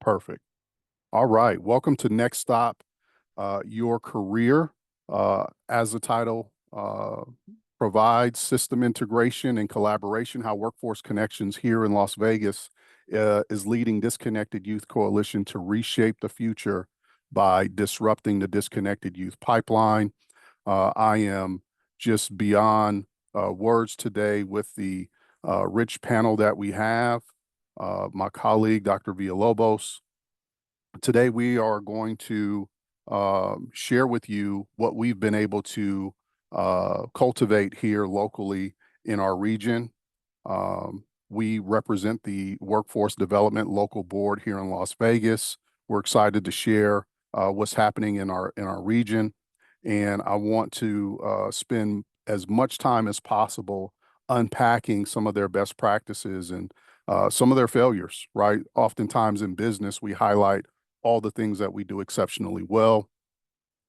Perfect. All right. Welcome to Next Stop, Your Career. As the title provides, system integration and collaboration, how Workforce Connections here in Las Vegas is leading Disconnected Youth Coalition to reshape the future by disrupting the disconnected youth pipeline. I am just beyond words today with the rich panel that we have. My colleague, Dr. Villalobos. Today, we are going to share with you what we've been able to cultivate here locally in our region. We represent the Workforce Development Local Board here in Las Vegas. We're excited to share what's happening in our region, and I want to spend as much time as possible unpacking some of their best practices and some of their failures, right? Oftentimes in business, we highlight all the things that we do exceptionally well.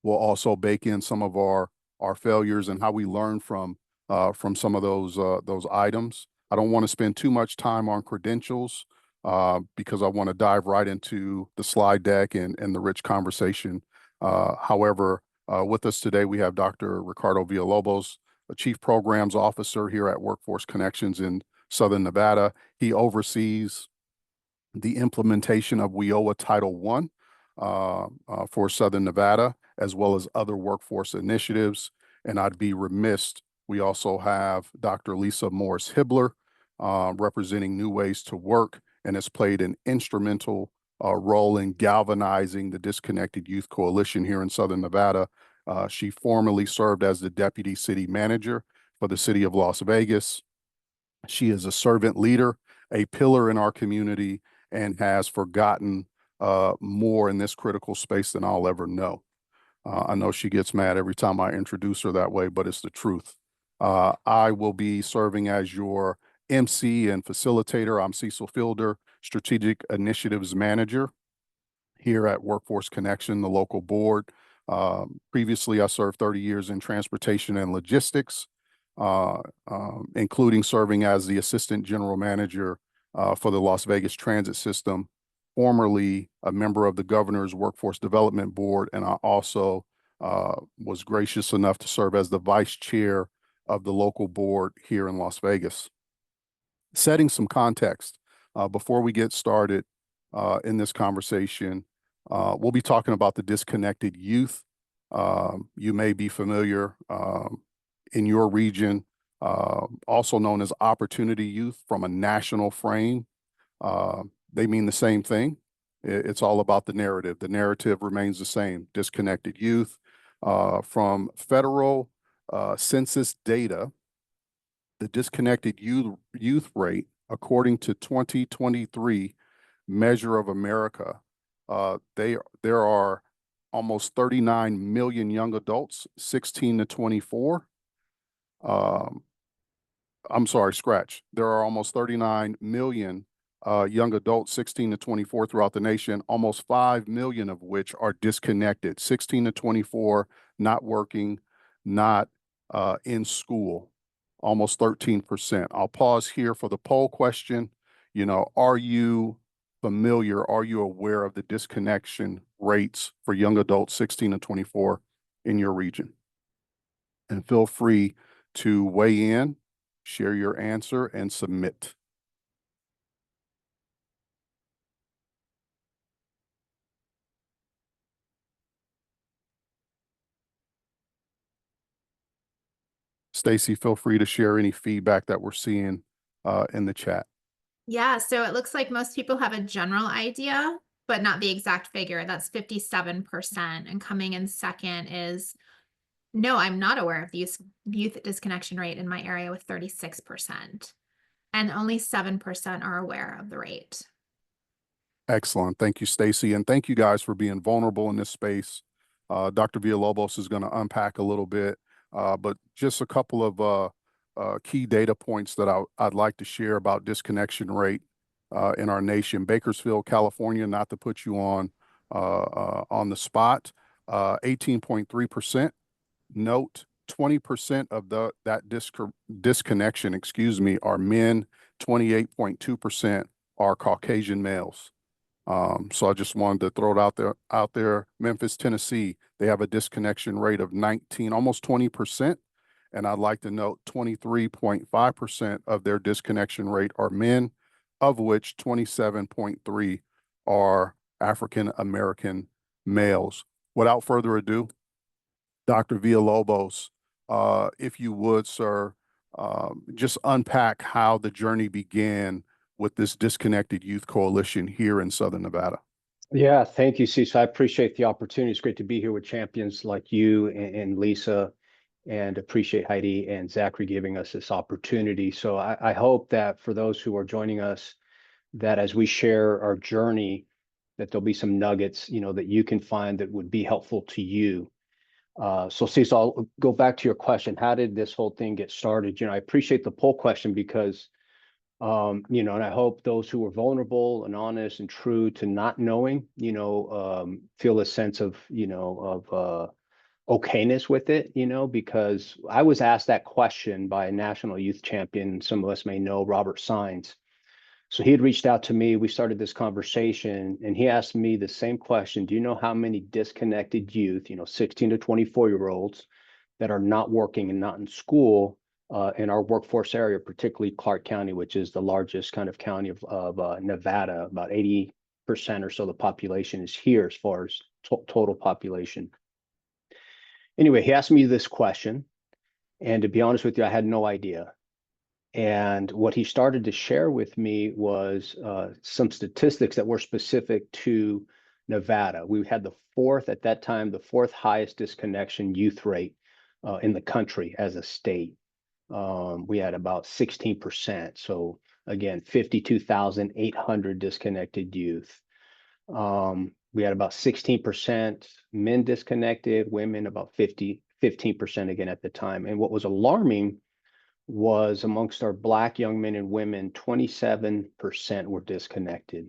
We'll also bake in some of our failures and how we learn from some of those items. I don't want to spend too much time on credentials because I want to dive right into the slide deck and the rich conversation. However, with us today, we have Dr. Ricardo Villalobos, a Chief Programs Officer here at Workforce Connections in Southern Nevada. He oversees the implementation of WIOA Title I for Southern Nevada, as well as other workforce initiatives. And I'd be remiss. We also have Dr. Lisa Morris-Hibbler representing New Ways to Work and has played an instrumental role in galvanizing the Disconnected Youth Coalition here in Southern Nevada. She formerly served as the Deputy City Manager for the City of Las Vegas. She is a servant leader, a pillar in our community, and has forgotten more in this critical space than I'll ever know. I know she gets mad every time I introduce her that way, but it's the truth. I will be serving as your MC and facilitator. I'm Cecil Fielder, Strategic Initiatives Manager here at Workforce Connection, the local board. Previously, I served 30 years in transportation and logistics, including serving as the Assistant General Manager for the Las Vegas Transit System, formerly a member of the Governor's Workforce Development Board, and I also was gracious enough to serve as the Vice Chair of the local board here in Las Vegas. Setting some context before we get started in this conversation, we'll be talking about the disconnected youth. You may be familiar in your region, also known as opportunity youth from a national frame. They mean the same thing. It's all about the narrative. The narrative remains the same. Disconnected youth. From federal census data, the disconnected youth rate, according to 2023 Measure of America, there are almost 39 million young adults, 16 to 24. I'm sorry, scratch. There are almost 39 million young adults, 16 to 24 throughout the nation, almost 5 million of which are disconnected, 16 to 24, not working, not in school, almost 13%. I'll pause here for the poll question. You know, are you familiar, are you aware of the disconnection rates for young adults 16 to 24 in your region? And feel free to weigh in, share your answer, and submit. Stacy, feel free to share any feedback that we're seeing in the chat. Yeah, so it looks like most people have a general idea, but not the exact figure. That's 57%. And coming in second is, no, I'm not aware of the youth disconnection rate in my area with 36%. And only 7% are aware of the rate. Excellent. Thank you, Stacy. And thank you guys for being vulnerable in this space. Dr. Villalobos is going to unpack a little bit, but just a couple of key data points that I'd like to share about disconnection rate in our nation. Bakersfield, California, not to put you on the spot, 18.3%. Note 20% of that disconnection, excuse me, are men, 28.2% are Caucasian males. So I just wanted to throw it out there. Memphis, Tennessee, they have a disconnection rate of 19, almost 20%. And I'd like to note 23.5% of their disconnection rate are men, of which 27.3 are African American males. Without further ado, Dr. Villalobos, if you would, sir, just unpack how the journey began with this Disconnected Youth Coalition here in Southern Nevada. Yeah, thank you, Cecil. I appreciate the opportunity. It's great to be here with champions like you and Lisa, and appreciate Heidi and Zachary giving us this opportunity. So I hope that for those who are joining us, that as we share our journey, that there'll be some nuggets, that you can find that would be helpful to you. So Cecil, I'll go back to your question. How did this whole thing get started? I appreciate the poll question because and I hope those who are vulnerable and honest and true to not knowing, feel a sense of, okayness with it, because I was asked that question by a national youth champion. Some of us may know Robert Sines. So he had reached out to me. We started this conversation and he asked me the same question. Do you know how many disconnected youth, 16 to 24-year-olds that are not working and not in school in our workforce area, particularly Clark County, which is the largest kind of county of Nevada? About 80% or so of the population is here as far as total population. Anyway, he asked me this question, and to be honest with you, I had no idea. And what he started to share with me was some statistics that were specific to Nevada. We had at that time, the fourth highest disconnection youth rate in the country as a state. We had about 16%. So again, 52,800 disconnected youth. We had about 16% men disconnected, women about 15% again at the time. And what was alarming was amongst our Black young men and women, 27% were disconnected.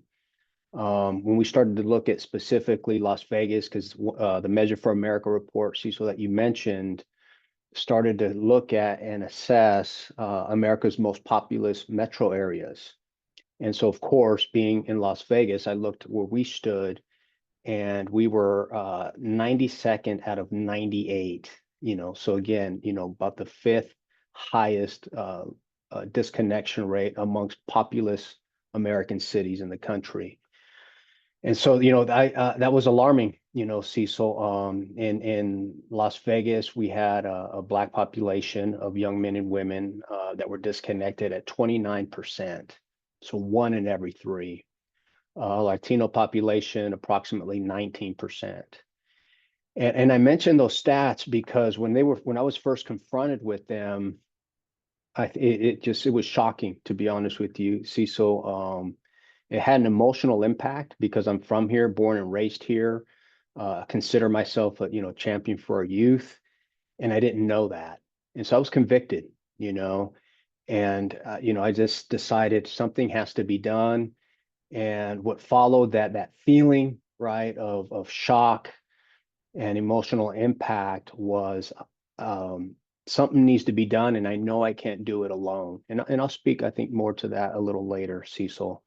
When we started to look at specifically Las Vegas, because the Measure for America report, Cecil, that you mentioned, started to look at and assess America's most populous metro areas. And so, of course, being in Las Vegas, I looked where we stood, and we were 92nd out of 98. So again, about the fifth highest disconnection rate amongst populous American cities in the country. And so, that was alarming, Cecil. In Las Vegas, we had a Black population of young men and women that were disconnected at 29%. So 1 in every 3. Latino population, approximately 19%. And I mentioned those stats because when I was first confronted with them, it was shocking, to be honest with you, Cecil. It had an emotional impact because I'm from here, born and raised here. Consider myself a champion for our youth, and I didn't know that, and so I was convicted, and I just decided something has to be done. And what followed that feeling, right, of shock and emotional impact was something needs to be done, and I know I can't do it alone. And I'll speak, I think, more to that a little later, Cecil.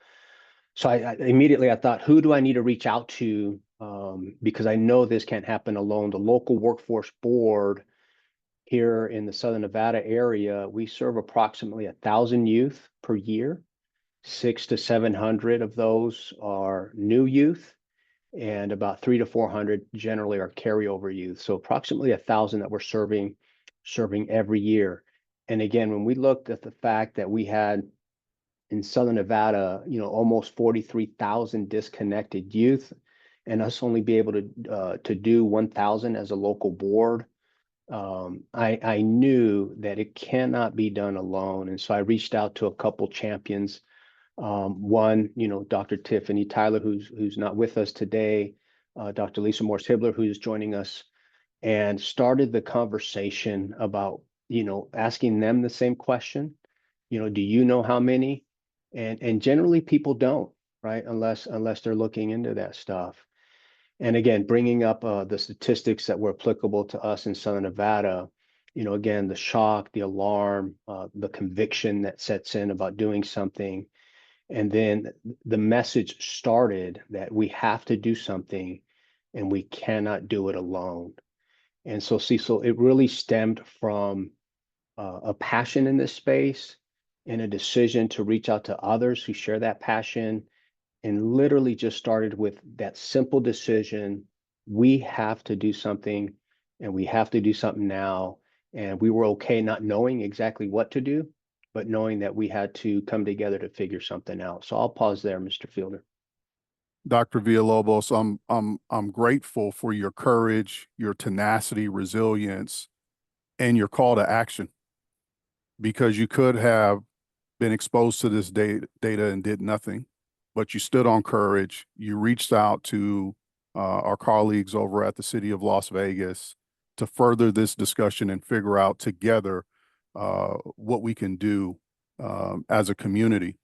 So I immediately thought, who do I need to reach out to? Because I know this can't happen alone. The local workforce board here in the Southern Nevada area, we serve approximately 1,000 youth per year. 600 to 700 of those are new youth, and about 300 to 400 generally are carryover youth. So approximately 1,000 that we're serving every year. And again, when we looked at the fact that we had in Southern Nevada, almost 43,000 disconnected youth, and us only be able to do 1,000 as a local board, I knew that it cannot be done alone. And so I reached out to a couple champions. One, Dr. Tiffany Tyler, who's not with us today, Dr. Lisa Morse-Hibler, who's joining us, and started the conversation about, asking them the same question. Do you know how many? And generally people don't, right? Unless they're looking into that stuff. And again, bringing up the statistics that were applicable to us in Southern Nevada, again, the shock, the alarm, the conviction that sets in about doing something. And then the message started that we have to do something and we cannot do it alone. And so, Cecil, it really stemmed from a passion in this space and a decision to reach out to others who share that passion, and literally just started with that simple decision. We have to do something, and we have to do something now. And we were okay not knowing exactly what to do, but knowing that we had to come together to figure something out. So I'll pause there, Mr. Fielder. Dr. Villalobos, I'm grateful for your courage, your tenacity, resilience, and your call to action, because you could have been exposed to this data and did nothing, but you stood on courage. You reached out to our colleagues over at the City of Las Vegas to further this discussion and figure out together what we can do as a community.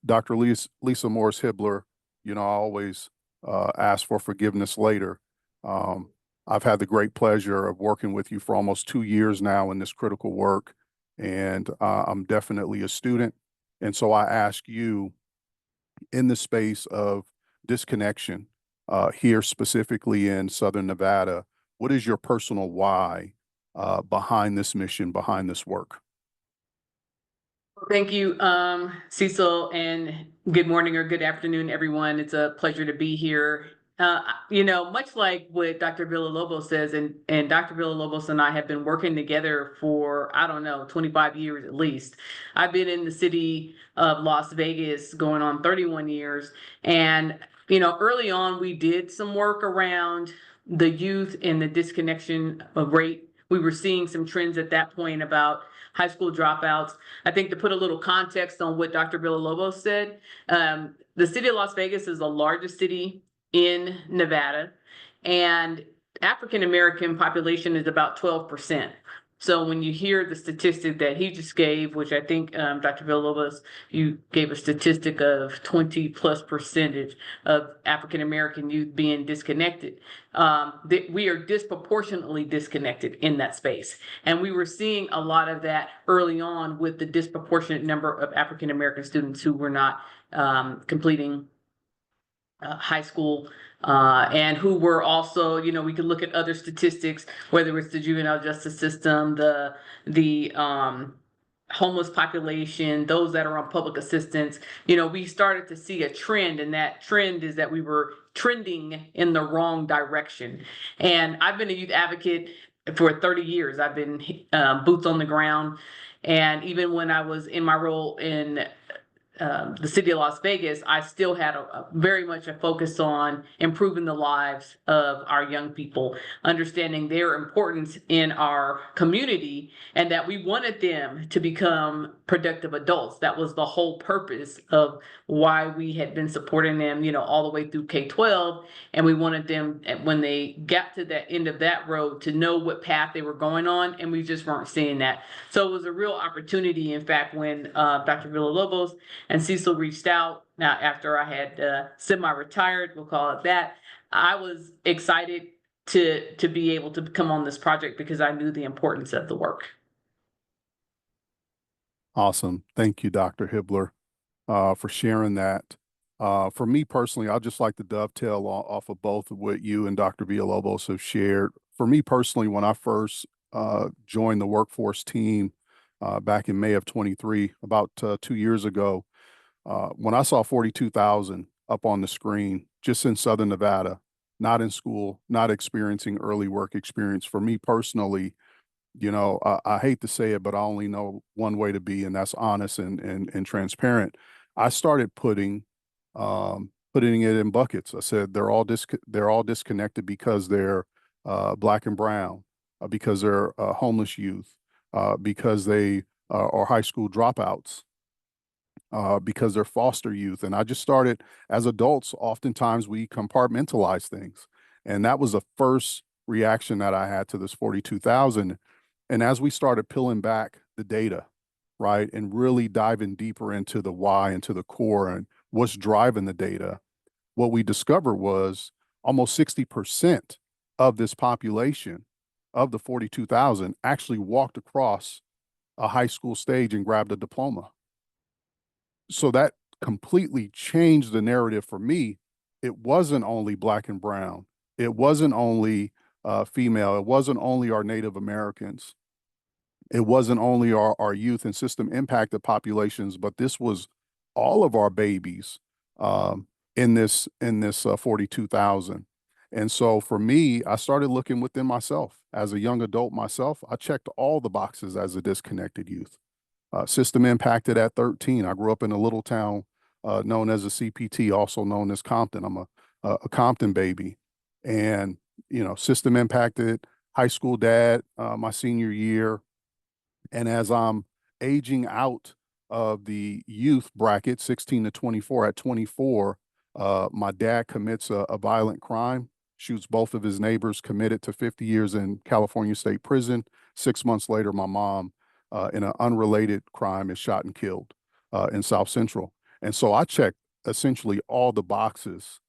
Dr. Lisa Morris Hibbler, I always ask for forgiveness later. I've had the great pleasure of working with you for almost 2 years now in this critical work, and I'm definitely a student. And so I ask you, in the space of disconnection, here specifically in Southern Nevada, what is your personal why behind this mission, behind this work? Thank you, Cecil, and good morning or good afternoon, everyone. It's a pleasure to be here. Much like what Dr. Villalobos says, and Dr. Villalobos and I have been working together for, I don't know, 25 years at least. I've been in the city of Las Vegas going on 31 years. And, early on, we did some work around the youth and the disconnection of rate. We were seeing some trends at that point about high school dropouts. I think to put a little context on what Dr. Villalobos said, the city of Las Vegas is the largest city in Nevada, and African American population is about 12%. So when you hear the statistic that he just gave, which I think Dr. Villalobos, you gave a statistic of 20+% of African American youth being disconnected, that we are disproportionately disconnected in that space. And we were seeing a lot of that early on with the disproportionate number of African American students who were not completing high school, and who were also, we could look at other statistics, whether it's the juvenile justice system, the homeless population, those that are on public assistance. We started to see a trend, and that trend is that we were trending in the wrong direction. And I've been a youth advocate for 30 years. I've been boots on the ground. And even when I was in my role in the city of Las Vegas, I still had very much a focus on improving the lives of our young people, understanding their importance in our community, and that we wanted them to become productive adults. That was the whole purpose of why we had been supporting them, all the way through K-12. And we wanted them, when they got to the end of that road, to know what path they were going on, and we just weren't seeing that. So it was a real opportunity, in fact, when Dr. Villalobos and Cecil reached out now after I had semi-retired, we'll call it that. I was excited to be able to come on this project because I knew the importance of the work. Awesome. Thank you, Dr. Hibbler, for sharing that. For me personally, I'd just like to dovetail off of both of what you and Dr. Villalobos have shared. For me personally, when I first joined the workforce team back in May of 23, about 2 years ago, when I saw 42,000 up on the screen, just in Southern Nevada, not in school, not experiencing early work experience, for me personally, I hate to say it, but I only know one way to be, and that's honest and transparent. I started putting it in buckets. I said they're all disconnected because they're Black and brown, because they're homeless youth, because they are high school dropouts, because they're foster youth. And I just started, as adults, oftentimes we compartmentalize things. And that was the first reaction that I had to this 42,000. And as we started peeling back the data, right, and really diving deeper into the why and to the core and what's driving the data, what we discovered was almost 60% of this population, of the 42,000, actually walked across a high school stage and grabbed a diploma. So that completely changed the narrative for me. It wasn't only Black and brown. It wasn't only female. It wasn't only our Native Americans. It wasn't only our youth and system impacted populations, but this was all of our babies in this 42,000. And so for me, I started looking within myself as a young adult myself. I checked all the boxes as a disconnected youth. System impacted at 13. I grew up in a little town known as a CPT, also known as Compton. I'm a Compton baby. And, system impacted, high school dad, my senior year. And as I'm aging out of the youth bracket, 16 to 24, at 24, my dad commits a violent crime, shoots both of his neighbors, committed to 50 years in California State Prison. 6 months later, my mom, in an unrelated crime, is shot and killed in South Central. And so I checked essentially all the boxes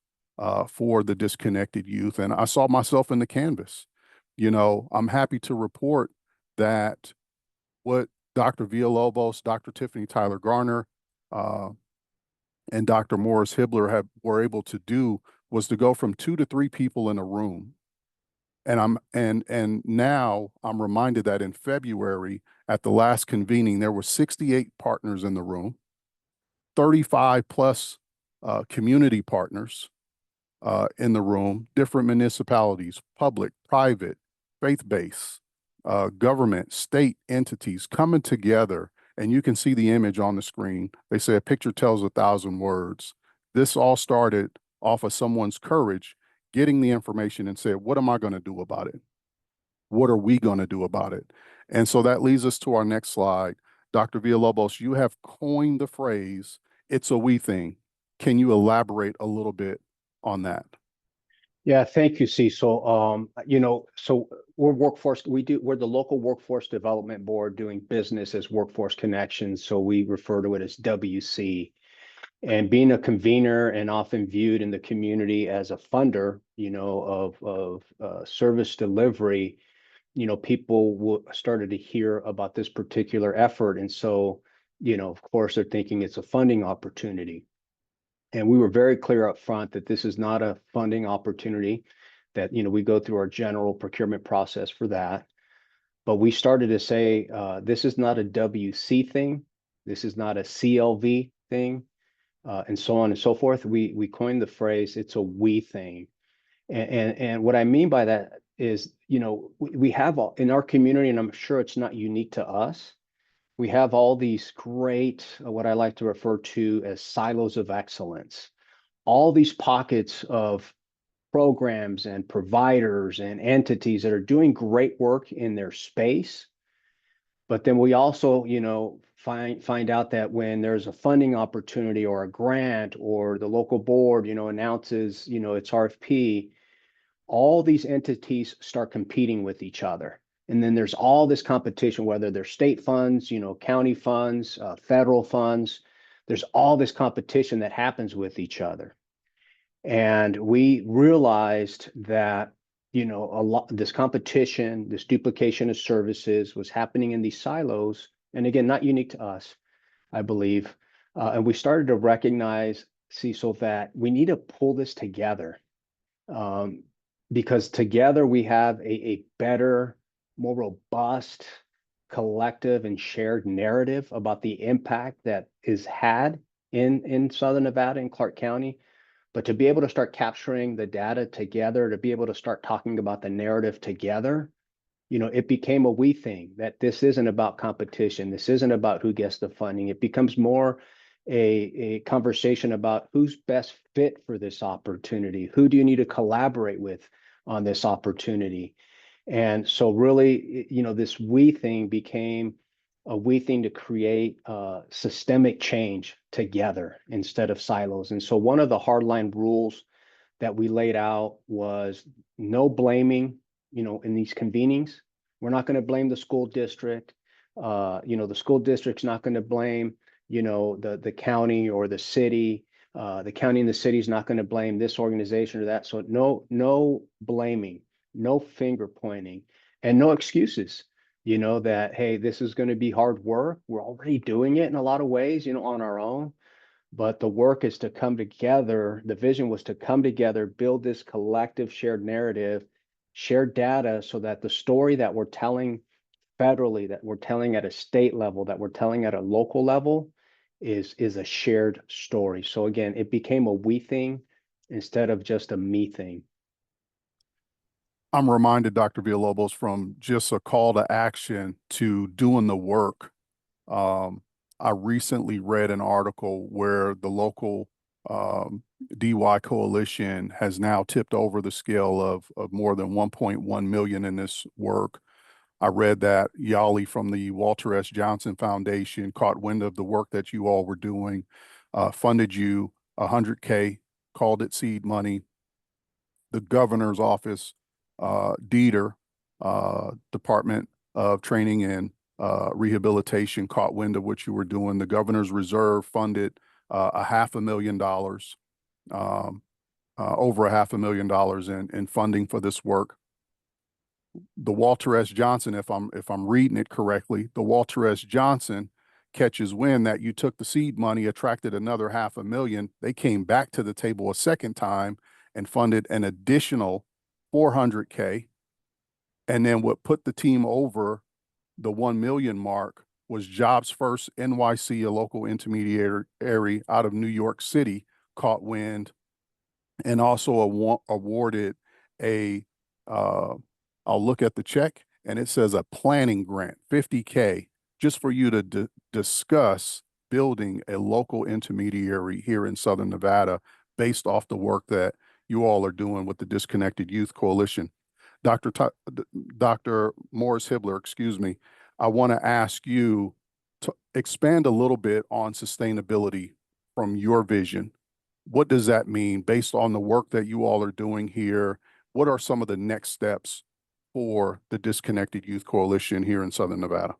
for the disconnected youth, and I saw myself in the canvas. I'm happy to report that what Dr. Villalobos, Dr. Tiffany Tyler Garner, uh, and Dr. Morris Hibbler were able to do was to go from 2 to 3 people in a room. And now I'm reminded that in February at the last convening, there were 68 partners in the room, 35 plus community partners in the room, different municipalities, public, private, faith-based, government, state entities coming together. And you can see the image on the screen. They say a picture tells 1,000 words. This all started off of someone's courage, getting the information and said, what am I going to do about it? What are we going to do about it? And so that leads us to our next slide. Dr. Villalobos, you have coined the phrase, it's a we thing. Can you elaborate a little bit on that? Yeah, thank you, Cecil. So we're the local workforce development board doing business as Workforce Connections. So we refer to it as WC. And being a convener and often viewed in the community as a funder, of service delivery, people started to hear about this particular effort. And so, of course, they're thinking it's a funding opportunity. And we were very clear up front that this is not a funding opportunity, that, we go through our general procurement process for that. But we started to say, this is not a WC thing. This is not a CLV thing, and so on and so forth. We coined the phrase, it's a we thing. And what I mean by that is, we have all in our community, and I'm sure it's not unique to us, we have all these great, what I like to refer to as silos of excellence, all these pockets of programs and providers and entities that are doing great work in their space. But then we also, find out that when there's a funding opportunity or a grant, or the local board, announces, its RFP, all these entities start competing with each other. And then there's all this competition, whether they're state funds, county funds, federal funds. There's all this competition that happens with each other. And we realized that, this competition, this duplication of services was happening in these silos. And again, not unique to us, I believe. And we started to recognize, Cecil, that we need to pull this together. Because together we have a better, more robust, collective and shared narrative about the impact that is had in Southern Nevada and Clark County. But to be able to start capturing the data together, to be able to start talking about the narrative together, it became a we thing, that this isn't about competition. This isn't about who gets the funding. It becomes more a conversation about who's best fit for this opportunity. Who do you need to collaborate with on this opportunity? And so really, this we thing became a we thing to create systemic change together instead of silos. And so one of the hardline rules that we laid out was no blaming, in these convenings. We're not going to blame the school district. The school district's not going to blame, the county or the city. The county and the city is not going to blame this organization or that. So no blaming, no finger pointing, and no excuses. That, hey, this is going to be hard work. We're already doing it in a lot of ways, on our own. But the work is to come together. The vision was to come together, build this collective shared narrative, shared data, so that the story that we're telling federally, that we're telling at a state level, that we're telling at a local level is a shared story. So again, it became a we thing instead of just a me thing. I'm reminded, Dr. Villalobos, from just a call to action to doing the work. I recently read an article where the local DY coalition has now tipped over the scale of more than 1.1 million in this work. I read that Yali from the Walter S. Johnson Foundation caught wind of the work that you all were doing, funded you $100K, called it seed money. The governor's office, Dieter, Department of Training and Rehabilitation, caught wind of what you were doing. The governor's reserve funded a $500,000, over $500,000 in funding for this work. The Walter S. Johnson, if I'm reading it correctly, the Walter S. Johnson catches wind that you took the seed money, attracted another $500,000. They came back to the table a second time and funded an additional 400K. And then what put the team over the 1 million mark was Jobs First NYC, a local intermediary out of New York City, caught wind and also awarded a, I'll look at the check and it says a planning grant, 50K, just for you to discuss building a local intermediary here in Southern Nevada based off the work that you all are doing with the Disconnected Youth Coalition. Dr. Morris Hibbler, excuse me, I want to ask you to expand a little bit on sustainability from your vision. What does that mean based on the work that you all are doing here? What are some of the next steps for the Disconnected Youth Coalition here in Southern Nevada?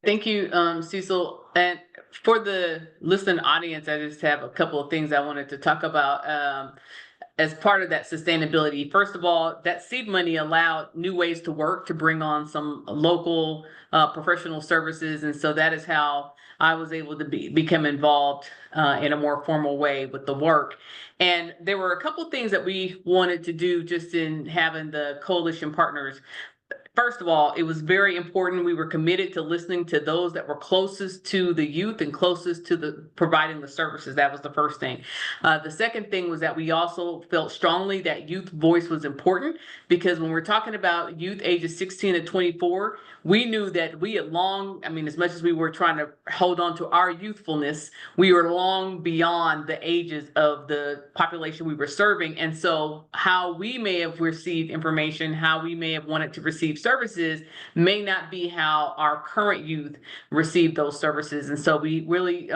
Thank you, Cecil. And for the listening audience, I just have a couple of things I wanted to talk about. As part of that sustainability, first of all, that seed money allowed new ways to work to bring on some local professional services. And so that is how I was able to become involved in a more formal way with the work. And there were a couple of things that we wanted to do just in having the coalition partners. First of all, it was very important. We were committed to listening to those that were closest to the youth and closest to the providing the services. That was the first thing. The second thing was that we also felt strongly that youth voice was important, because when we're talking about youth ages 16 to 24, we knew that we had long, as much as we were trying to hold on to our youthfulness, we were long beyond the ages of the population we were serving. And so how we may have received information, how we may have wanted to receive services may not be how our current youth receive those services. And so we really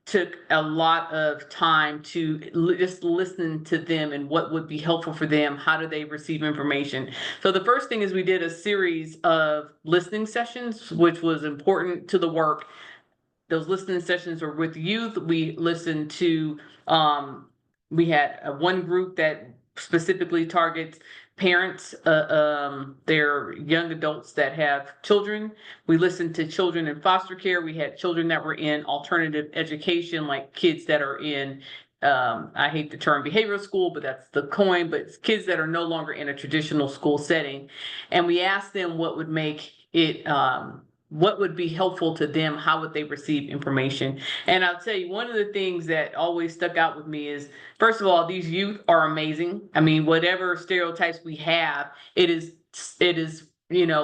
took a lot of time to just listen to them and what would be helpful for them. How do they receive information? So the first thing is we did a series of listening sessions, which was important to the work. Those listening sessions were with youth. We listened to, we had one group that specifically targets parents, they're young adults that have children. We listened to children in foster care. We had children that were in alternative education, like kids that are in, I hate the term behavioral school, but that's the coin, but it's kids that are no longer in a traditional school setting. And we asked them what would make it, what would be helpful to them, how would they receive information. And I'll tell you, one of the things that always stuck out with me is, first of all, these youth are amazing. Whatever stereotypes we have, it is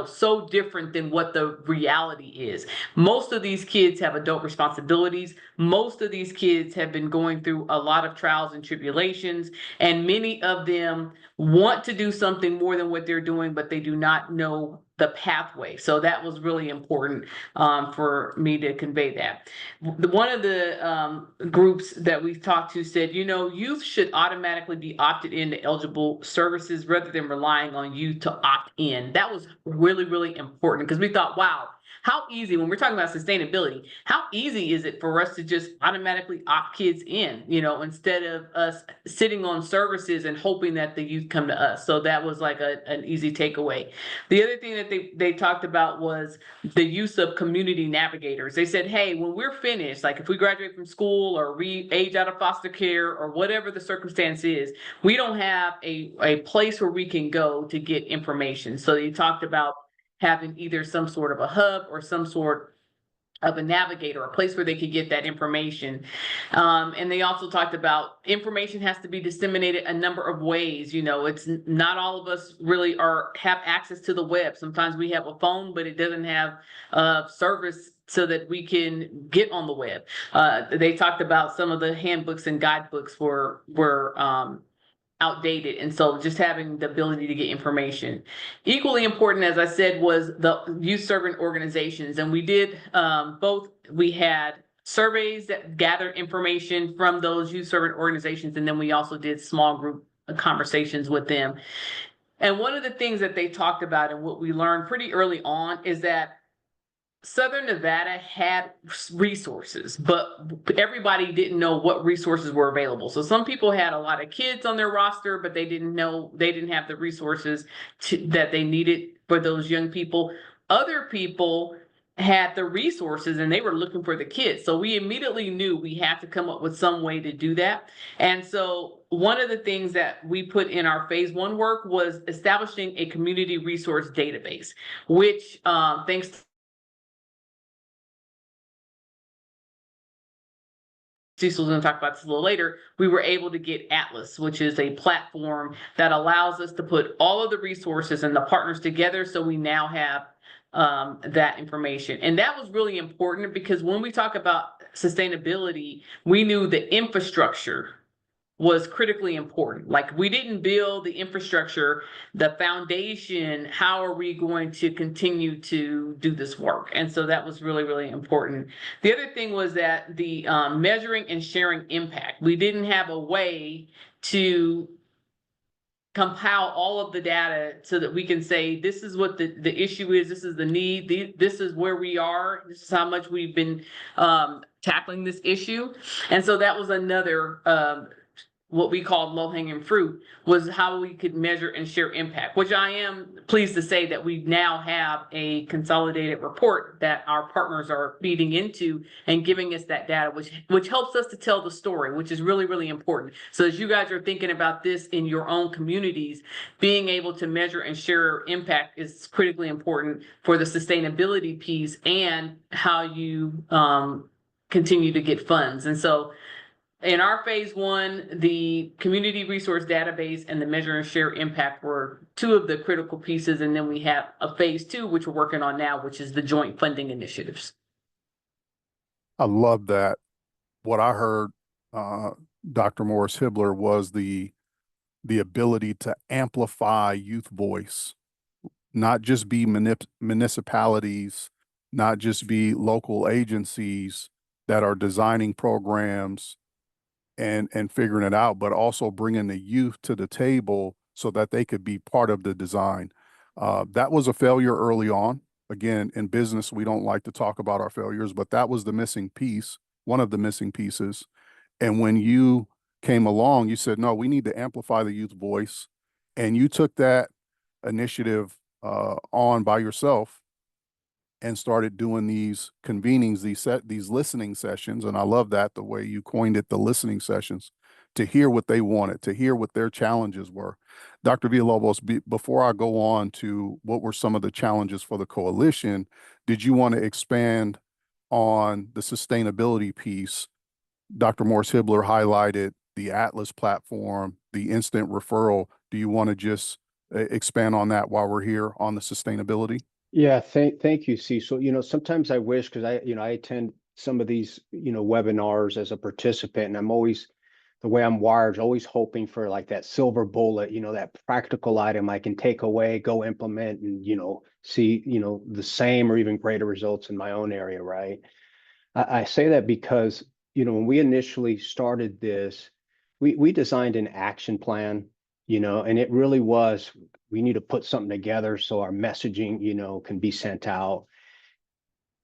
so different than what the reality is. Most of these kids have adult responsibilities. Most of these kids have been going through a lot of trials and tribulations, and many of them want to do something more than what they're doing, but they do not know the pathway. So that was really important for me to convey that. One of the groups that we talked to said, youth should automatically be opted into eligible services rather than relying on youth to opt in. That was really, really important, because we thought, wow, how easy, when we're talking about sustainability, how easy is it for us to just automatically opt kids in, instead of us sitting on services and hoping that the youth come to us? So that was like an easy takeaway. The other thing that they talked about was the use of community navigators. They said, hey, when we're finished, like if we graduate from school or we age out of foster care or whatever the circumstance is, we don't have a place where we can go to get information. So you talked about having either some sort of a hub or some sort of a navigator, a place where they could get that information. And they also talked about information has to be disseminated a number of ways. It's not all of us really have access to the web. Sometimes we have a phone, but it doesn't have service so that we can get on the web. They talked about some of the handbooks and guidebooks were outdated. And so just having the ability to get information. Equally important, as I said, was the youth servant organizations. And we did both. We had surveys that gathered information from those youth servant organizations. And then we also did small group conversations with them. And one of the things that they talked about and what we learned pretty early on is that Southern Nevada had resources, but everybody didn't know what resources were available. So some people had a lot of kids on their roster, but they didn't have the resources that they needed for those young people. Other people had the resources and they were looking for the kids. So we immediately knew we had to come up with some way to do that. And so one of the things that we put in our phase 1 work was establishing a community resource database, which thanks Cecil's going to talk about this a little later, we were able to get Atlas, which is a platform that allows us to put all of the resources and the partners together. So we now have that information. And that was really important because when we talk about sustainability, we knew the infrastructure was critically important. Like we didn't build the infrastructure, the foundation, how are we going to continue to do this work? And so that was really, really important. The other thing was that the measuring and sharing impact. We didn't have a way to compile all of the data so that we can say, this is what the issue is, this is the need, this is where we are, this is how much we've been tackling this issue. And so that was another what we called low-hanging fruit, was how we could measure and share impact, which I am pleased to say that we now have a consolidated report that our partners are feeding into and giving us that data, which helps us to tell the story, which is really, really important. So as you guys are thinking about this in your own communities, being able to measure and share impact is critically important for the sustainability piece and how you continue to get funds. And so in our phase 1, the community resource database and the measure and share impact were 2 of the critical pieces. And then we have a phase 2, which we're working on now, which is the joint funding initiatives. I love that. What I heard, Dr. Morris Hibbler, was the ability to amplify youth voice, not just be municipalities, not just be local agencies that are designing programs and figuring it out, but also bringing the youth to the table so that they could be part of the design. That was a failure early on. Again, in business, we don't like to talk about our failures, but that was the missing piece, one of the missing pieces. And when you came along, you said, no, we need to amplify the youth voice. And you took that initiative on by yourself and started doing these convenings, these listening sessions. And I love that, the way you coined it, the listening sessions, to hear what they wanted, to hear what their challenges were. Dr. Villalobos, before I go on to what were some of the challenges for the coalition, did you want to expand on the sustainability piece? Dr. Morris Hibbler highlighted the Atlas platform, the instant referral. Do you want to just expand on that while we're here on the sustainability? Yeah, thank you, Cecil. Sometimes I wish, because I attend some of these, webinars as a participant, and I'm always, the way I'm wired, always hoping for like that silver bullet, that practical item I can take away, go implement, and, see, the same or even greater results in my own area, right? I say that because, when we initially started this, we designed an action plan, and it really was, we need to put something together so our messaging, can be sent out.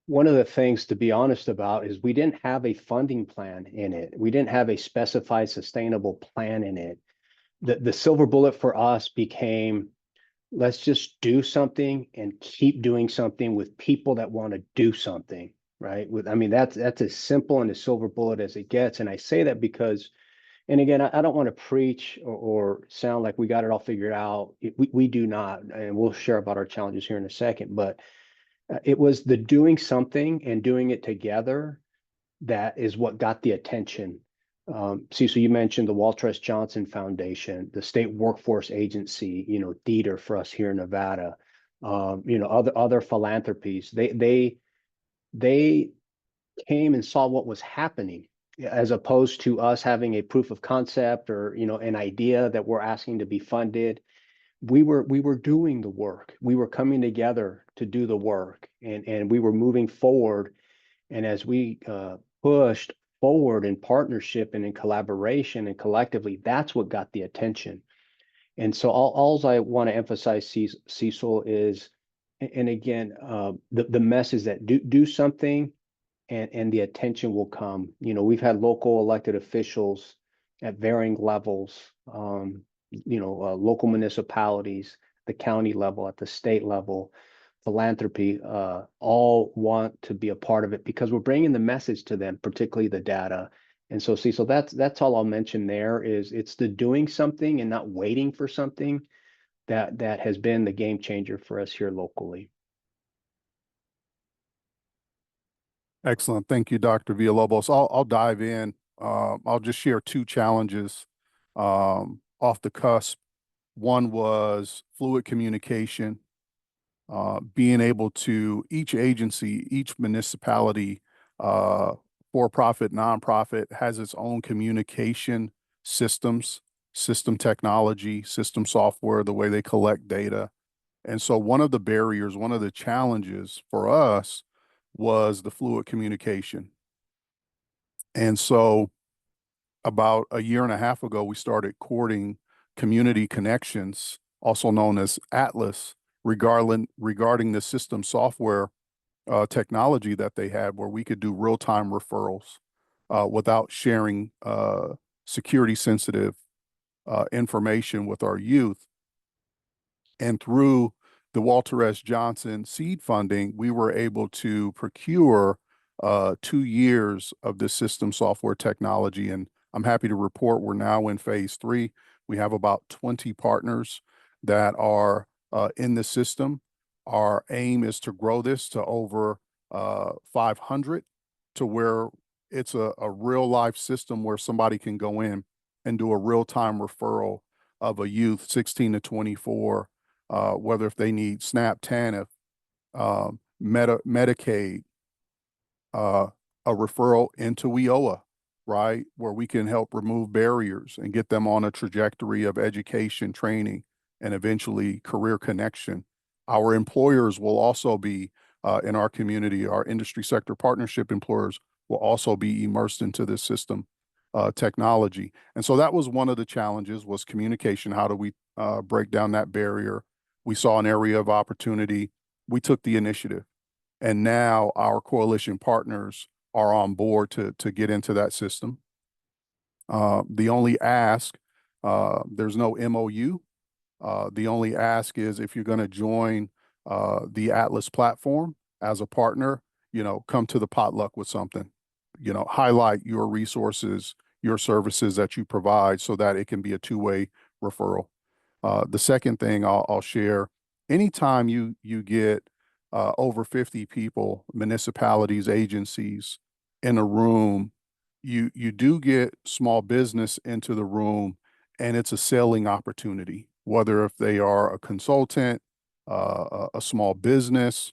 One of the things to be honest about is we didn't have a funding plan in it. We didn't have a specified sustainable plan in it. The silver bullet for us became, let's just do something and keep doing something with people that want to do something, right? I mean, that's as simple and a silver bullet as it gets. And I say that because, and again, I don't want to preach or sound like we got it all figured out. We do not, and we'll share about our challenges here in a second. But it was the doing something and doing it together that is what got the attention. So you mentioned the Walter S. Johnson Foundation, the State Workforce Agency, DETR for us here in Nevada, other philanthropies. They came and saw what was happening, as opposed to us having a proof of concept or an idea that we're asking to be funded. We were doing the work. We were coming together to do the work, and we were moving forward. And as we pushed forward in partnership and in collaboration and collectively, that's what got the attention. And so all I want to emphasize, Cecil, is, and again, the message that do something and the attention will come. We've had local elected officials at varying levels, local municipalities, the county level, at the state level, philanthropy, all want to be a part of it because we're bringing the message to them, particularly the data. And so, Cecil, that's all I'll mention there. Is it's the doing something and not waiting for something that has been the game changer for us here locally. Excellent. Thank you, Dr. Villalobos. I'll dive in. I'll just share two challenges off the cusp. One was fluid communication, being able to, each agency, each municipality, for-profit, nonprofit, has its own communication systems, system technology, system software, the way they collect data. And so one of the barriers, one of the challenges for us was the fluid communication. And so about a year and a half ago, we started courting community connections, also known as Atlas, regarding the system software technology that they had, where we could do real-time referrals without sharing security sensitive information with our youth. And through the Walter S. Johnson seed funding, we were able to procure 2 years of this system software technology. And I'm happy to report we're now in phase 3. We have about 20 partners that are in the system. Our aim is to grow this to over 500, to where it's a real life system where somebody can go in and do a real-time referral of a youth 16 to 24, whether if they need SNAP, TANF, Medicaid, a referral into WIOA, right, where we can help remove barriers and get them on a trajectory of education, training, and eventually career connection. Our employers will also be in our community. Our industry sector partnership employers will also be immersed into this system technology. And so that was one of the challenges, was communication. How do we break down that barrier? We saw an area of opportunity. We took the initiative. And now our coalition partners are on board to get into that system. The only ask, there's no MOU. The only ask is, if you're going to join the Atlas platform as a partner, come to the potluck with something. Highlight your resources, your services that you provide, so that it can be a two-way referral. The second thing I'll share, anytime you get over 50 people, municipalities, agencies in a room, you do get small business into the room, and it's a selling opportunity, whether if they are a consultant, a small business,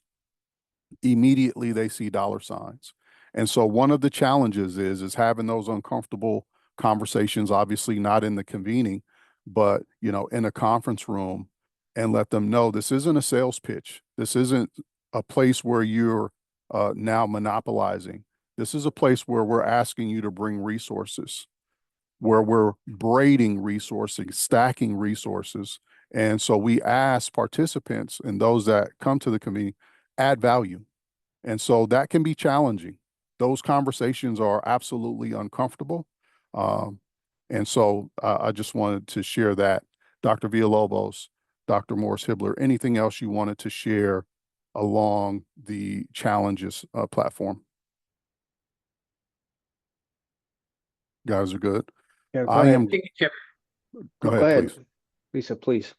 immediately they see dollar signs. And so one of the challenges is having those uncomfortable conversations, obviously not in the convening, but in a conference room, and let them know this isn't a sales pitch. This isn't a place where you're now monopolizing. This is a place where we're asking you to bring resources, where we're braiding resources, stacking resources. And so we ask participants and those that come to the convening, add value. And so that can be challenging. Those conversations are absolutely uncomfortable. Um, and so I just wanted to share that. Dr. Villalobos, Dr. Morris-Hibbler, anything else you wanted to share along the challenges platform? Guys are good. Yeah, go I ahead. am, I think you kept- go Go ahead, ahead, please. Lisa, please.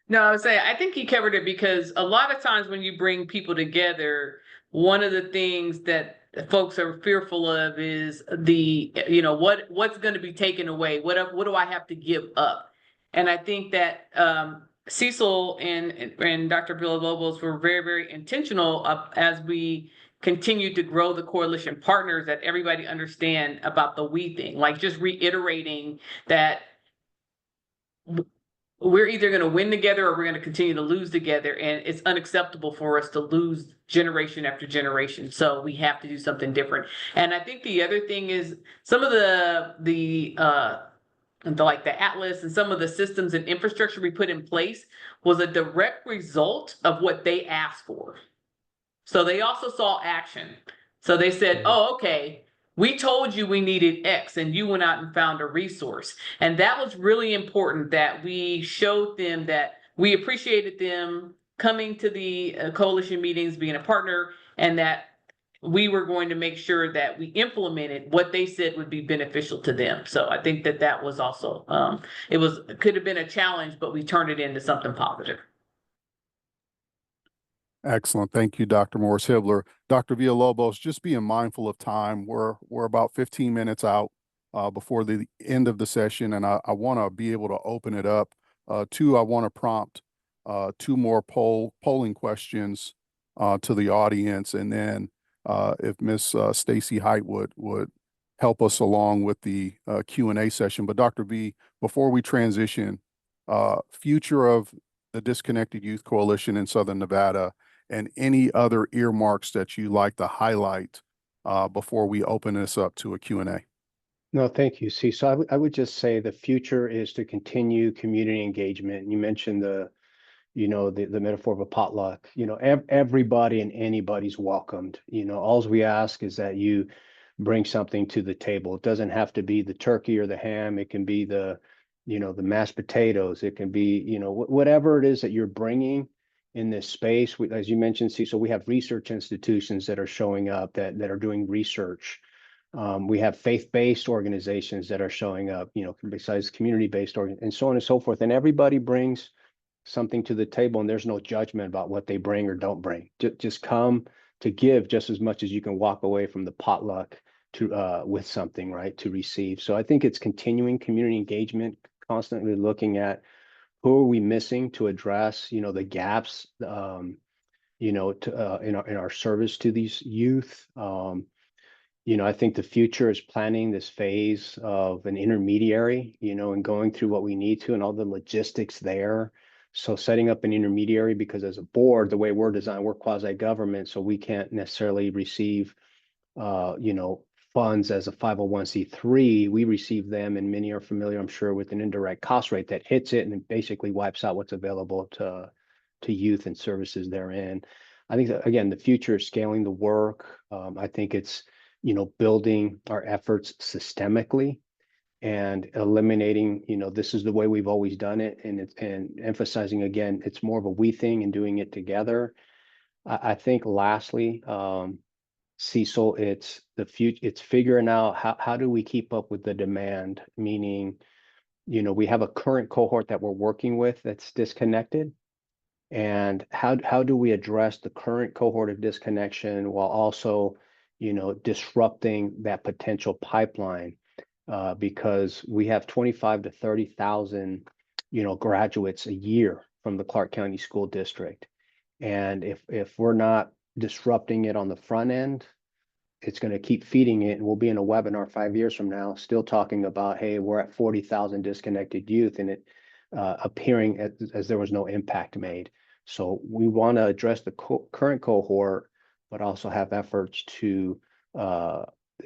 No, I would say I think he covered it because a lot of times when you bring people together, one of the things that folks are fearful of is what's going to be taken away. What do I have to give up? And I think that Cecil and Dr. Villalobos were very, very intentional as we continue to grow the coalition partners, that everybody understand about the we thing, like just reiterating that we're either going to win together or we're going to continue to lose together, and it's unacceptable for us to lose generation after generation. So we have to do something different. And I think the other thing is some of like the Atlas and some of the systems and infrastructure we put in place was a direct result of what they asked for. So they also saw action. So they said, oh, okay, we told you we needed X and you went out and found a resource. And that was really important, that we showed them that we appreciated them coming to the coalition meetings, being a partner, and that we were going to make sure that we implemented what they said would be beneficial to them. So I think that that was also, it could have been a challenge, but we turned it into something positive. Excellent. Thank you, Dr. Morris-Hibbler. Dr. Villalobos, just being mindful of time. We're about 15 minutes out before the end of the session, and I want to be able to open it up. I want to prompt two more polling questions to the audience, and then if Miss Stacy Height would help us along with the Q&A session. But Dr. V, before we transition, future of the Disconnected Youth Coalition in Southern Nevada, and any other earmarks that you like to highlight before we open this up to a Q&A. No, thank you. See, so I would just say the future is to continue community engagement. You mentioned the metaphor of a potluck. Everybody and anybody's welcomed. All we ask is that you bring something to the table. It doesn't have to be the turkey or the ham. It can be the mashed potatoes. It can be, whatever it is that you're bringing in this space. As you mentioned, see, so we have research institutions that are showing up that are doing research. We have faith-based organizations that are showing up, besides community-based and so on and so forth. And everybody brings something to the table, and there's no judgment about what they bring or don't bring. Just come to give just as much as you can walk away from the potluck to with something, right, to receive. So I think it's continuing community engagement, constantly looking at who are we missing to address, the gaps, in our service to these youth. I think the future is planning this phase of an intermediary, and going through what we need to and all the logistics there. So setting up an intermediary, because as a board, the way we're designed, we're quasi-government, so we can't necessarily receive, funds as a 501c3. We receive them, and many are familiar, I'm sure, with an indirect cost rate that hits it and it basically wipes out what's available to youth and services therein. I think that, again, the future is scaling the work. I think it's, building our efforts systemically and eliminating, this is the way we've always done it, and emphasizing again, it's more of a we thing and doing it together. I think lastly, Cecil, it's the future. It's figuring out how do we keep up with the demand, meaning, we have a current cohort that we're working with that's disconnected. And how do we address the current cohort of disconnection while also, disrupting that potential pipeline? Because we have 25 to 30,000, graduates a year from the Clark County School District. And if we're not disrupting it on the front end, it's going to keep feeding it. And we'll be in a webinar 5 years from now, still talking about, hey, we're at 40,000 disconnected youth, and it appearing as there was no impact made. So we want to address the current cohort, but also have efforts to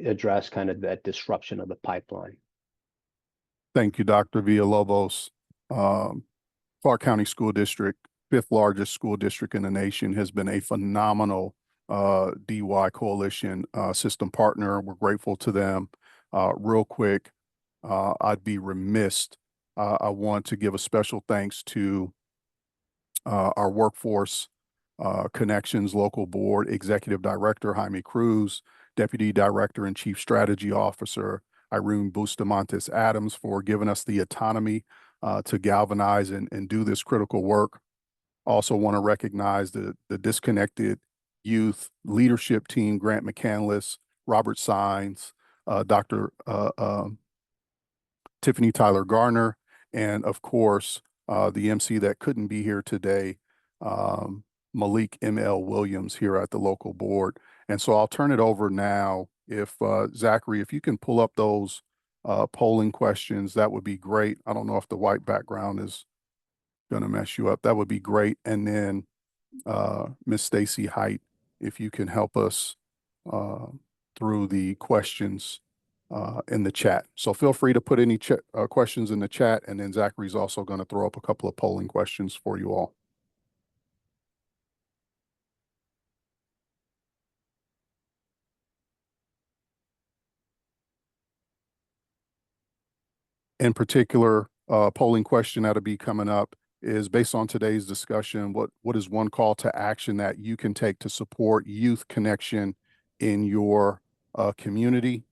address kind of that disruption of the pipeline. Thank you, Dr. Villalobos. Clark County School District, 5th largest school district in the nation, has been a phenomenal DY Coalition system partner. We're grateful to them. Real quick, I'd be remiss. I want to give a special thanks to our workforce connections local board executive director Jaime Cruz, deputy director and chief strategy officer Irene Bustamantes Adams for giving us the autonomy to galvanize and do this critical work. Also want to recognize the disconnected youth leadership team, Grant McCandless, Robert Sines, Dr. Tiffany Tyler Garner, and of course, the MC that couldn't be here today, Malik M.L. Williams here at the local board. And so I'll turn it over now. If Zachary, if you can pull up those polling questions, that would be great. I don't know if the white background is going to mess you up. That would be great. And then Miss Stacy Height, if you can help us through the questions in the chat. So feel free to put any questions in the chat, and then Zachary's also going to throw up a couple of polling questions for you all. In particular, polling question that'll be coming up is based on today's discussion, what is one call to action that you can take to support youth connection in your community?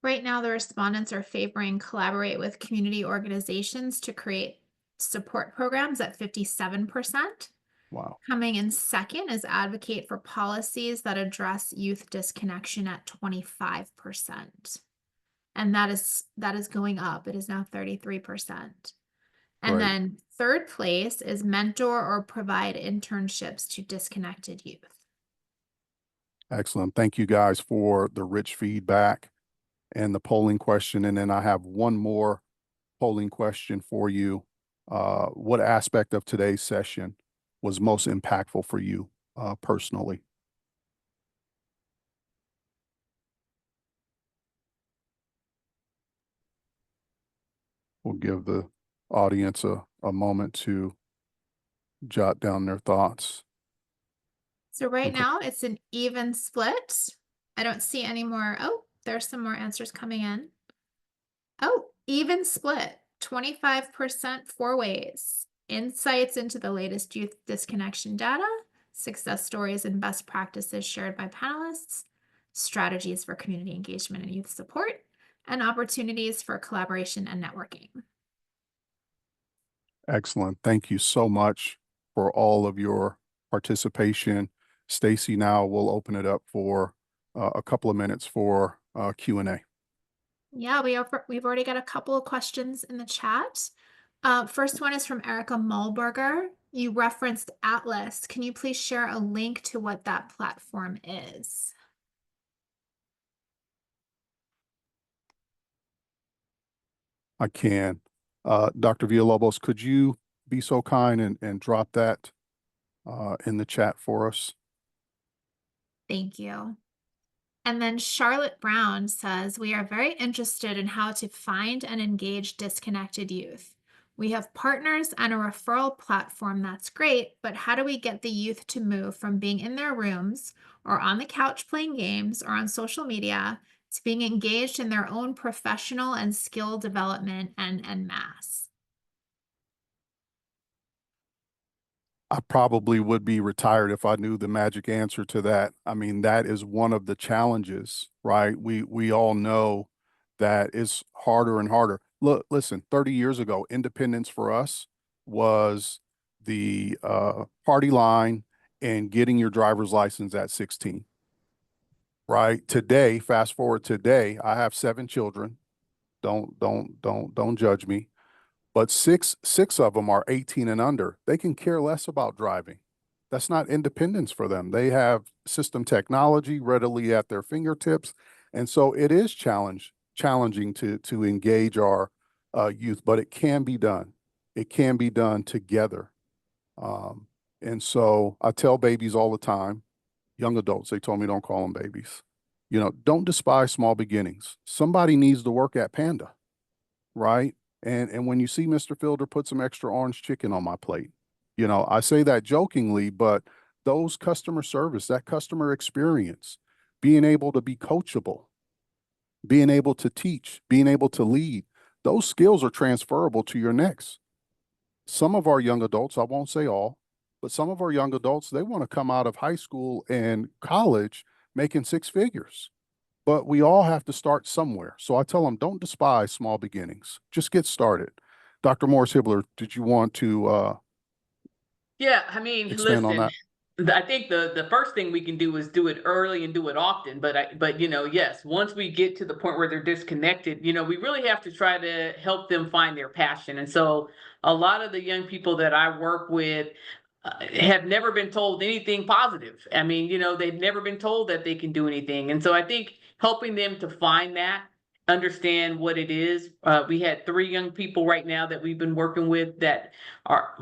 Right now, the respondents are favoring collaborate with community organizations to create support programs at 57%. Wow. Coming in second is advocate for policies that address youth disconnection at 25%. And that is going up. It is now 33%. And Great. then third place is mentor or provide internships to disconnected youth. Excellent. Thank you guys for the rich feedback and the polling question. And then I have one more polling question for you. What aspect of today's session was most impactful for you personally? We'll give the audience a moment to jot down their thoughts. So right now it's an even split. I don't see any more. Oh, there's some more answers coming in. Oh, even split. 25% four ways. Insights into the latest youth disconnection data, success stories and best practices shared by panelists, strategies for community engagement and youth support, and opportunities for collaboration and networking. Excellent. Thank you so much for all of your participation. Stacy, now we'll open it up for a couple of minutes for Q&A. Yeah, we've already got a couple of questions in the chat. First one is from Erica Mulberger. You referenced Atlas. Can you please share a link to what that platform is? I can. Dr. Villalobos, could you be so kind and drop that in the chat for us? Thank you. And then Charlotte Brown says, we are very interested in how to find and engage disconnected youth. We have partners and a referral platform that's great, but how do we get the youth to move from being in their rooms or on the couch playing games or on social media to being engaged in their own professional and skill development and mass? I probably would be retired if I knew the magic answer to that. I mean, that is one of the challenges, right? We all know that it's harder and harder. Look, listen, 30 years ago, independence for us was the party line and getting your driver's license at 16, right? Today, fast forward today, I have 7 children. Don't judge me. But six of them are 18 and under. They can care less about driving. That's not independence for them. They have system technology readily at their fingertips. And so it is challenging to engage our youth, but it can be done. It can be done together. And so I tell babies all the time, young adults, they told me don't call them babies. You know, don't despise small beginnings. Somebody needs to work at Panda, right? And when you see Mr. Fielder put some extra orange chicken on my plate, You know, I say that jokingly, but those customer service, that customer experience, being able to be coachable, being able to teach, being able to lead, those skills are transferable to your next. Some of our young adults, I won't say all, but some of our young adults, they want to come out of high school and college making six figures. But we all have to start somewhere. So I tell them, don't despise small beginnings. Just get started. Dr. Morris Hibbler, did you want to Yeah, I mean, expand on listen, that? I think the first thing we can do is do it early and do it often. But yes, once we get to the point where they're disconnected, we really have to try to help them find their passion. And so a lot of the young people that I work with have never been told anything positive. I mean, they've never been told that they can do anything. And so I think helping them to find that, understand what it is. We had 3 young people right now that we've been working with that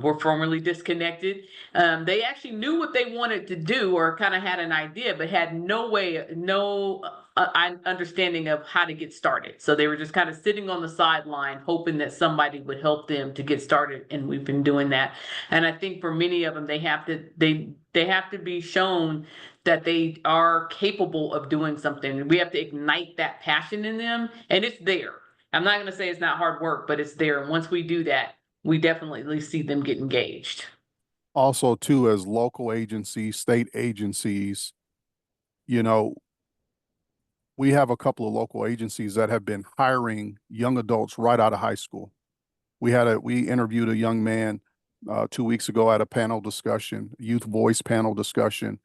were formerly disconnected. They actually knew what they wanted to do or kind of had an idea, but had no understanding of how to get started. So they were just kind of sitting on the sideline, hoping that somebody would help them to get started. And we've been doing that. And I think for many of them, they have to be shown that they are capable of doing something. We have to ignite that passion in them, and it's there. I'm not going to say it's not hard work, but it's there. And once we do that, we definitely see them get engaged. Also, too, as local agencies, state agencies, you know, we have a couple of local agencies that have been hiring young adults right out of high school. We interviewed a young man 2 weeks ago at a panel discussion, youth voice panel discussion,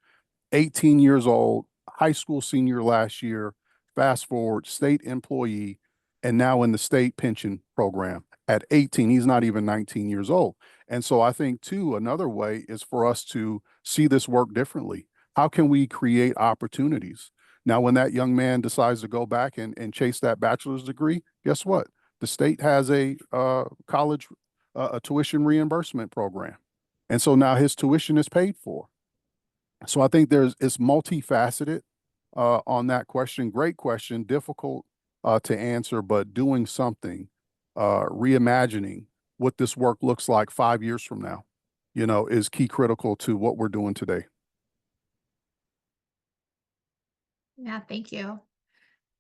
18 years old, high school senior last year, fast forward, state employee, and now in the state pension program. At 18, he's not even 19 years old. And so I think, too, another way is for us to see this work differently. How can we create opportunities? Now, when that young man decides to go back and chase that bachelor's degree, guess what? The state has a college, a tuition reimbursement program. And so now his tuition is paid for. So I think it's multifaceted on that question. Great question, difficult to answer, but doing something, reimagining what this work looks like 5 years from now, is key critical to what we're doing today. Yeah, thank you.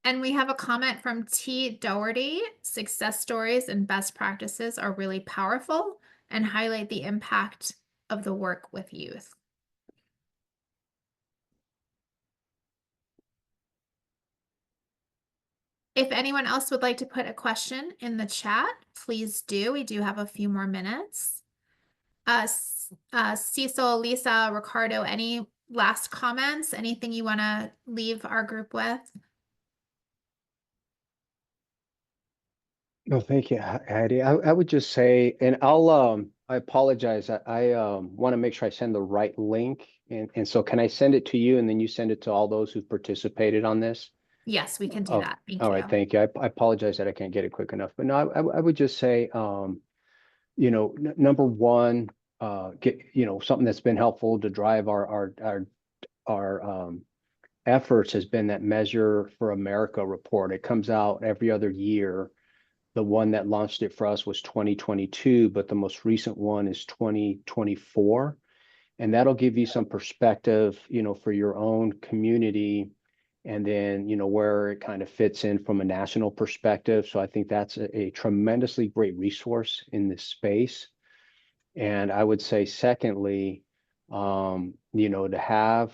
And we have a comment from T. Doherty. Success stories and best practices are really powerful and highlight the impact of the work with youth. If anyone else would like to put a question in the chat, please do. We do have a few more minutes. Cecil, Lisa, Ricardo, any last comments? Anything you want to leave our group with? No, thank you, Heidi. I would just say, and I apologize. I want to make sure I send the right link. And so can I send it to you and then you send it to all those who've participated on this? Yes, we can do Oh, that. Thank all you. right, thank you. I apologize that I can't get it quick enough, but no, I would just say, number one, get, something that's been helpful to drive our efforts has been that Measure for America report. It comes out every other year. The one that launched it for us was 2022, but the most recent one is 2024. And that'll give you some perspective, for your own community, and then, where it kind of fits in from a national perspective. So I think that's a tremendously great resource in this space. And I would say, secondly, to have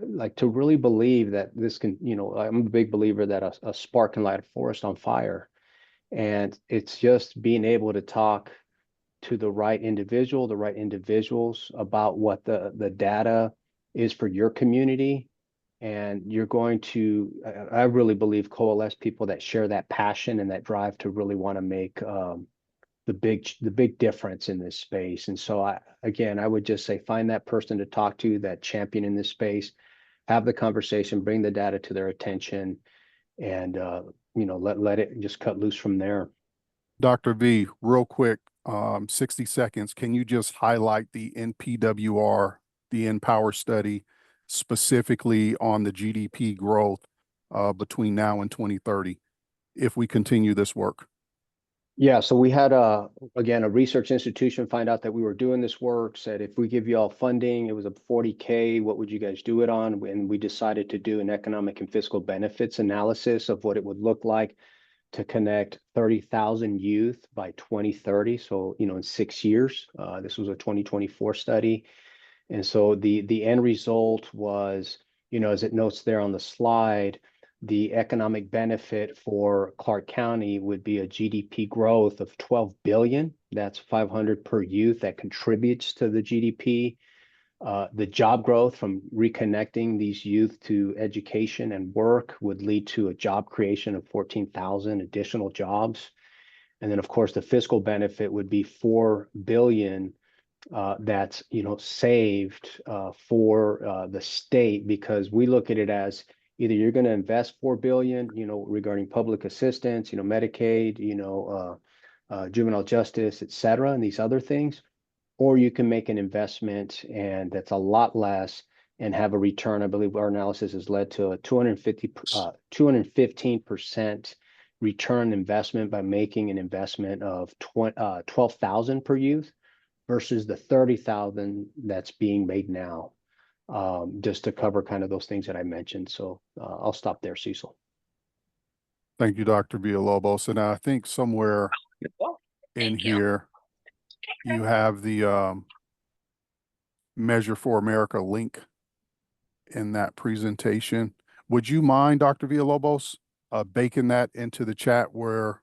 like to really believe that this can, I'm a big believer that a spark can light a forest on fire. And it's just being able to talk to the right individuals about what the data is for your community. And you're going to, I really believe, coalesce people that share that passion and that drive to really want to make the big difference in this space. And so I would just say, find that person to talk to, that champion in this space, have the conversation, bring the data to their attention, and let it just cut loose from there. Dr. V, real quick, 60 seconds. Can you just highlight the NPWR, the Empower study, specifically on the GDP growth between now and 2030, if we continue this work? Yeah, so we had again, a research institution find out that we were doing this work, said if we give you all funding, it was a 40K, what would you guys do it on? And we decided to do an economic and fiscal benefits analysis of what it would look like to connect 30,000 youth by 2030. So, in 6 years. This was a 2024 study. And so the end result was, as it notes there on the slide, the economic benefit for Clark County would be a GDP growth of 12 billion. That's 500 per youth that contributes to the GDP. The job growth from reconnecting these youth to education and work would lead to a job creation of 14,000 additional jobs. And then, of course, the fiscal benefit would be 4 billion that's saved for the state, because we look at it as either you're going to invest 4 billion, regarding public assistance, Medicaid, juvenile justice, et cetera, and these other things, or you can make an investment and that's a lot less and have a return. I believe our analysis has led to a 215% return on investment by making an investment of 12,000 per youth versus the 30,000 that's being made now, just to cover kind of those things that I mentioned. So I'll stop there, Cecil. Thank you, Dr. Villalobos. And I think somewhere in here, you have the Measure for America link in that presentation. Would you mind, Dr. Villalobos, baking that into the chat where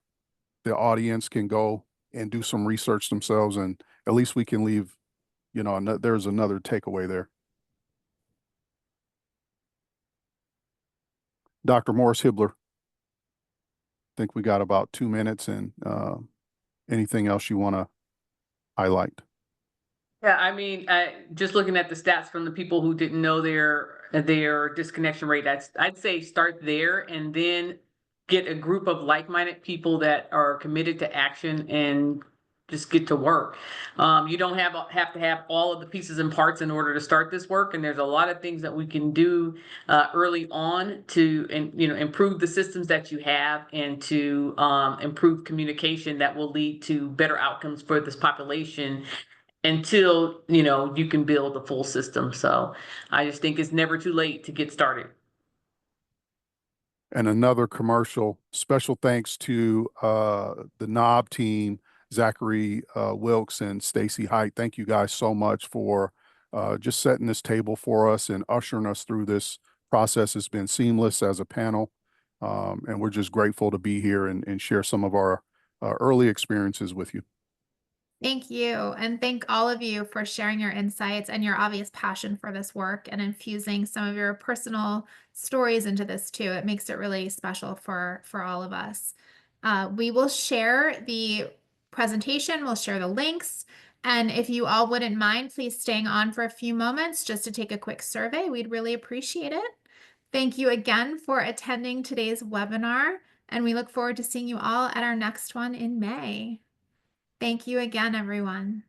the audience can go and do some research themselves, and at least we can leave, there's another takeaway there. Dr. Morris Hibbler, I think we got about 2 minutes, and anything else you want to highlight? Yeah, I mean, just looking at the stats from the people who didn't know their disconnection rate, I'd say start there and then get a group of like-minded people that are committed to action and just get to work. You don't have to have all of the pieces and parts in order to start this work, and there's a lot of things that we can do early on to improve the systems that you have and to improve communication that will lead to better outcomes for this population until you can build a full system. So I just think it's never too late to get started. And another commercial, special thanks to the NOB team, Zachary Wilkes and Stacy Height. Thank you guys so much for just setting this table for us and ushering us through this process. It's been seamless as a panel, and we're just grateful to be here and share some of our early experiences with you. Thank you. And thank all of you for sharing your insights and your obvious passion for this work and infusing some of your personal stories into this too. It makes it really special for all of us. We will share the presentation, we'll share the links. And if you all wouldn't mind, please staying on for a few moments just to take a quick survey. We'd really appreciate it. Thank you again for attending today's webinar, and we look forward to seeing you all at our next one in May. Thank you again, everyone.